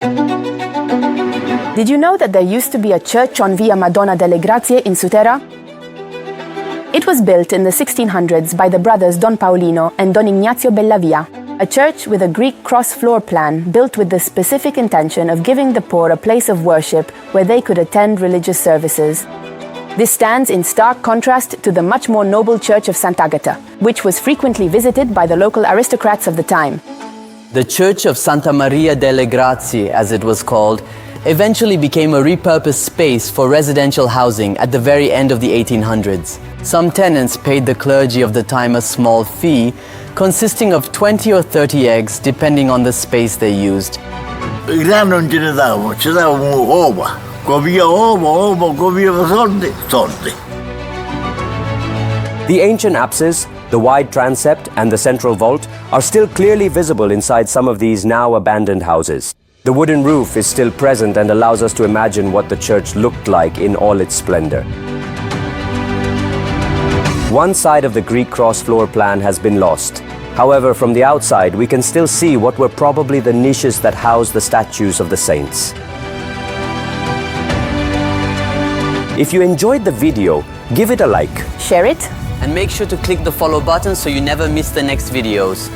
Did you know that there used to be a church on Via Madonna delle Grazie in Sutera? It was built in the 1600s by the brothers Don Paolino and Don Ignazio Bellavia, a church with a Greek cross floor plan built with the specific intention of giving the poor a place of worship where they could attend religious services. This stands in stark contrast to the much more noble church of Sant'Agata, which was frequently visited by the local aristocrats of the time. The Church of Santa Maria delle Grazie, as it was called, eventually became a repurposed space for residential housing at the very end of the 1800s. Some tenants paid the clergy of the time a small fee, consisting of 20 or 30 eggs, depending on the space they used. Il grano non ce ne davano, ci davano uova. Copiva uova, copiva soldi. The ancient apses, the wide transept and the central vault are still clearly visible inside some of these now abandoned houses. The wooden roof is still present and allows us to imagine what the church looked like in all its splendor. One side of the Greek cross floor plan has been lost. However, from the outside, we can still see what were probably the niches that housed the statues of the saints. If you enjoyed the video, give it a like. Share it. And make sure to click the follow button so you never miss the next videos.